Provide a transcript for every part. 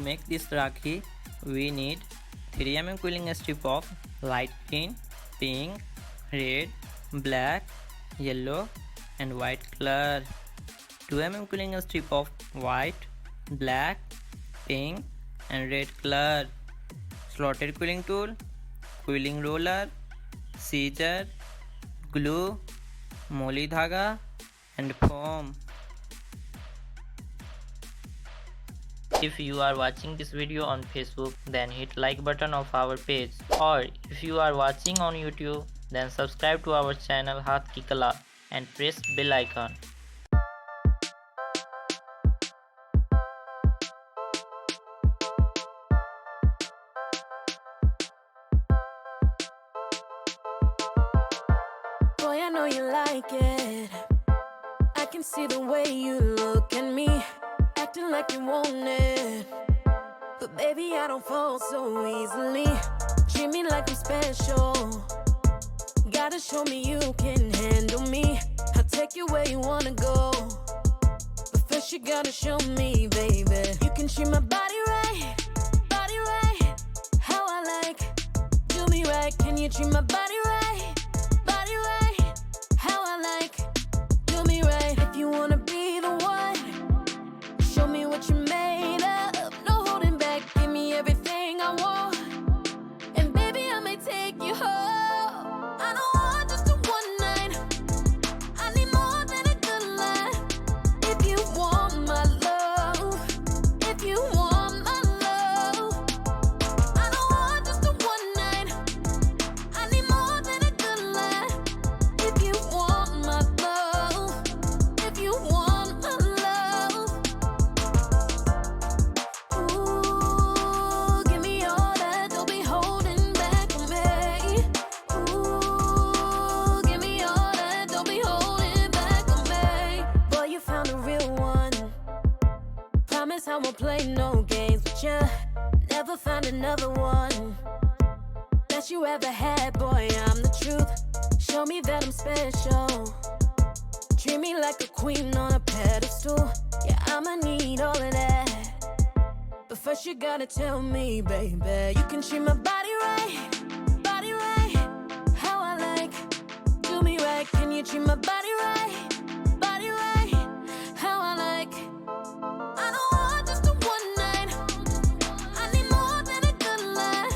make this Rakhi, we need 3 mm quilling strip of light green, pink, red, black, yellow and white color, 2 mm quilling strip of white, black, pink and red color, slotted quilling tool, quilling roller, scissor, glue, Moli Dhaga and foam. If you are watching this video on Facebook, then hit like button of our page, or if you are watching on YouTube, then subscribe to our channel Haath Ki Kala and press bell icon. Boy, I know you like it. I can see the way you look at me, acting like you want it. But baby, I don't fall so easily. Treat me like I'm special. Gotta show me you can handle me. I'll take you where you wanna go, but first you gotta show me, baby. You can treat my body right, how I like. Do me right, can you treat my body right, how I like. Do me right. If you wanna be the one, show me what you're made of. No holding back, give me everything I want, and baby, I may take you home. I don't want just a one night, I need more than a good line. If you want my love, if you want my love, I don't want just a one night, I need more than a good line. If you want my love, if you want my love, ooh, give me all that, don't be holding back on me. Ooh, give me all that, don't be holding back on me. Boy, you found a real one. Promise I won't play no games with ya. Never find another one that you ever had, boy, I'm the truth. Show me that I'm special. Treat me like a queen on a pedestal. Yeah, I'ma need all of that, but first you gotta tell me, baby. You can treat my body right, how I like. Do me right, can you treat my body right, how I like. I don't want just a one night, I need more than a good line.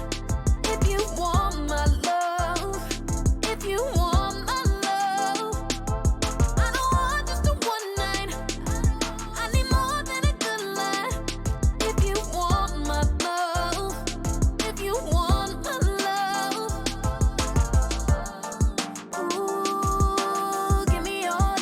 If you want my love, if you want my love, I don't want just a one night, I need more than a good line. If you want my love, if you want my love, ooh, give me all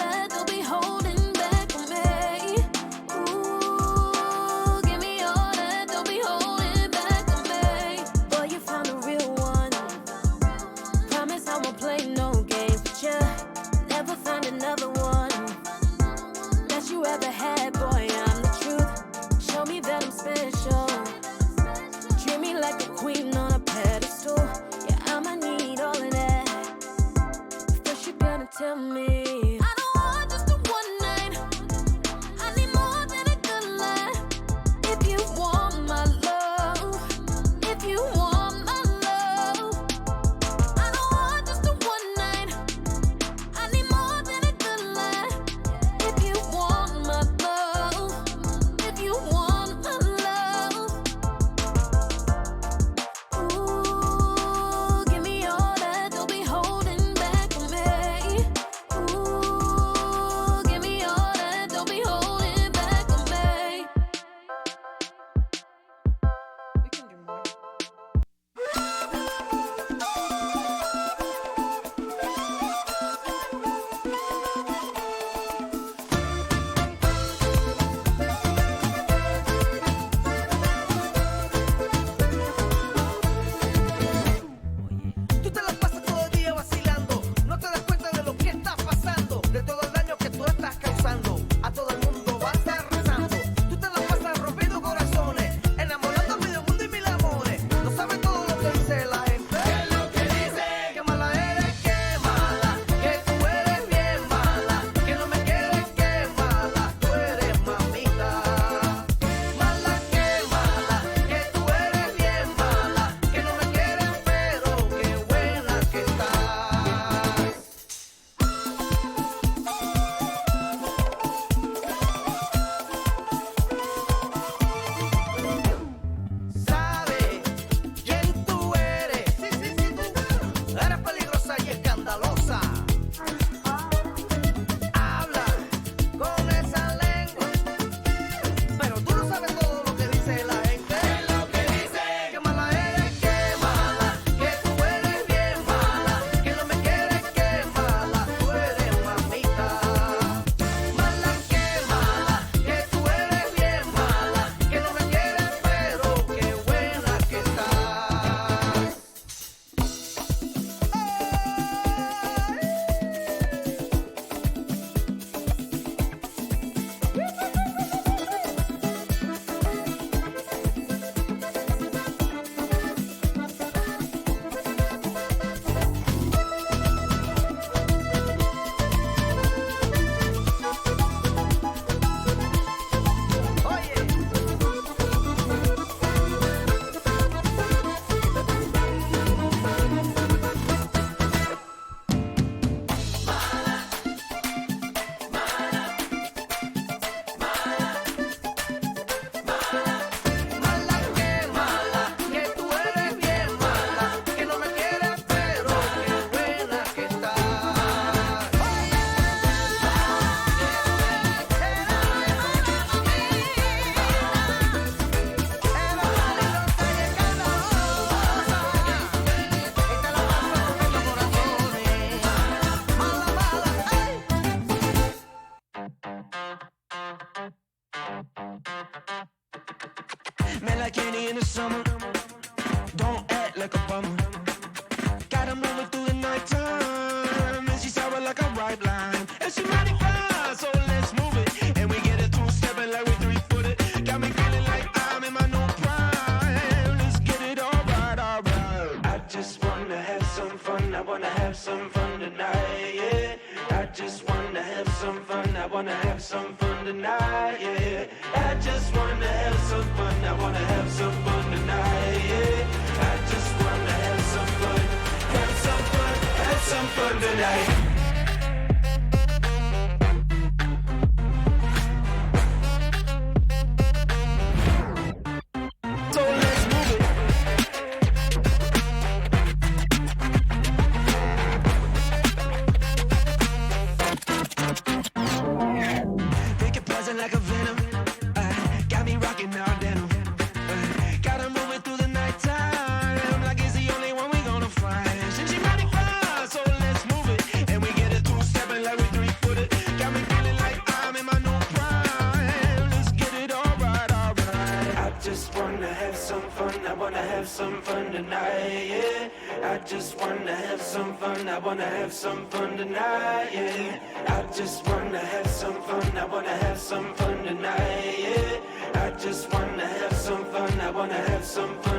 Man like candy in the summer. Don't act like a bummer. Got him moving through the nighttime, and she sour like a ripe lime. And she mighty fine, so let's move it. And we get it two-stepping like we three-footed. Got me feeling like I'm in my new prime. Let's get it all right, all right. I just wanna have some fun. I wanna have some fun tonight, yeah. I just wanna have some fun. I wanna have some fun tonight, yeah. I just wanna have some fun. I wanna have some fun tonight, yeah. I just wanna have some fun. Have some fun. Have some fun tonight. So let's move it. Pick a poison like a venom. Got me rocking all denim. Got her moving through the nighttime like it's the only one we gonna find. And she mighty fine, so let's move it. And we get it two-stepping like we three-footed. Got me feeling like I'm in my new prime. Let's get it all right, all right. I just wanna have some fun. I wanna have some fun tonight, yeah. I just wanna have some fun. I wanna have some fun tonight, yeah. I just wanna have some fun. I wanna have some fun tonight, yeah. I just wanna have some fun. I wanna have some fun